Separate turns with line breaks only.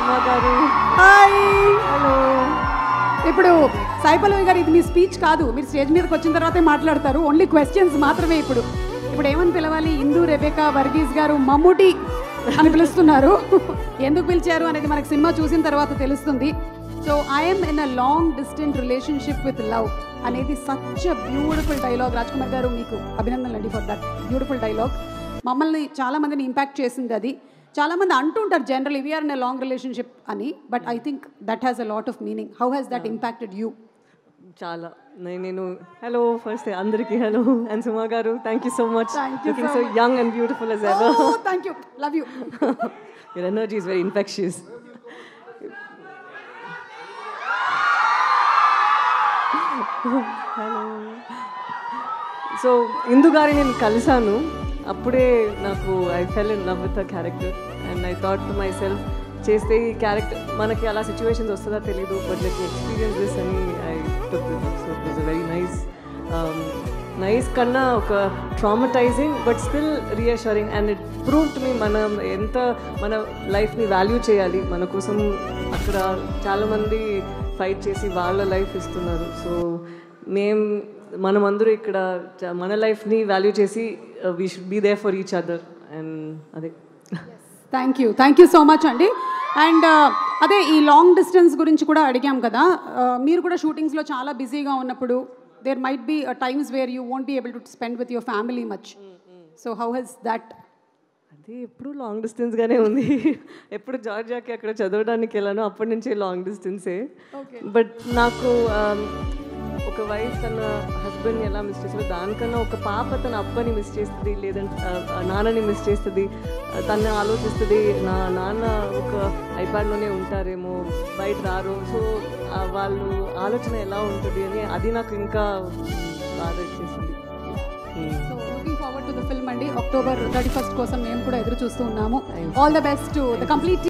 సుమా గారు.
Hi.
Hello.
ఇప్పుడు సాయి పల్లవి గారు, ఇది మీ స్పీచ్ కాదు, మీరు స్టేజ్ మీదకి వచ్చిన తర్వాతే మాట్లాడతారు. ఓన్లీ క్వశ్చన్స్ మాత్రమే. ఇప్పుడు ఏమని పిలవాలి? ఇందు, రెబెకా, వర్గీస్ గారు, మమ్ముటి అని పిలుస్తున్నారు. ఎందుకు పిలిచారు అనేది మనకు సినిమా చూసిన తర్వాత తెలుస్తుంది. So I'm in a long distant relationship with love అనేది such a beautiful dialogue. Raj Kumar garu, మీకు అభినందనలు అండి ఫర్ దట్ బ్యూటిఫుల్ డైలాగ్. మమ్మల్ని చాలామందిని ఇంపాక్ట్ చేసింది అది. చాలామంది అంటుంటారు general we're in a long relationship అని, but I think that has a lot of meaning. How has that impacted you?
చాలా. నేను హలో ఫస్ట్ అందరికీ hello. And Suma garu, thank you so much. Looking so young and beautiful as ever.
Oh, thank you. Love you.
Your energy is very infectious. Hello. So Indu గారి నేను కలిసాను, అప్పుడే నాకు I fell in love with the character and I thought to myself, చేస్తే ఈ character మనకి అలా situations వస్తుందా తెలీదు, బట్ లైక్ ఎక్స్పీరియన్స్ దిస్ అని I took this. So it was a very nice కన్నా ఒక traumatizing but still reassuring and it proved me మనం ఎంత మన లైఫ్ని వాల్యూ చేయాలి. మన కోసం అక్కడ చాలామంది ఫైట్ చేసి వాళ్ళ లైఫ్ ఇస్తున్నారు. సో మనమందరూ ఇక్కడ మన లైఫ్ని వాల్యూ చేసి we should be there for each other. And అదే,
థ్యాంక్ యూ సో మచ్ అండి. అండ్ అదే ఈ లాంగ్ డిస్టెన్స్ గురించి కూడా అడిగాం కదా, మీరు కూడా షూటింగ్స్లో చాలా బిజీగా ఉన్నప్పుడు there might be times where you won't be able to spend with your family much. So how is that?
అది ఎప్పుడు లాంగ్ డిస్టెన్స్గానే ఉంది. ఎప్పుడు జార్జియాకి అక్కడ చదవడానికి వెళ్ళాను, అప్పటి నుంచే లాంగ్ డిస్టెన్సే. బట్ నాకు ఒక వైఫ్ తన హస్బెండ్ని ఎలా మిస్ చేస్తుందో దానికన్నా ఒక పాప తన అబ్బని మిస్ చేస్తుంది, లేదంటే నాన్నని మిస్ చేస్తుంది. తను ఆలోచిస్తుంది నా నాన్న ఒక ఐప్యాడ్లోనే ఉంటారేమో, బయట రారు. సో వాళ్ళు ఆలోచన ఎలా ఉంటుంది అని అది నాకు ఇంకా బాధ ఇచ్చేసింది.
So looking forward to the film అండి. October 31st కోసం మేము కూడా ఎదురు చూస్తూ ఉన్నాము. All the best to the complete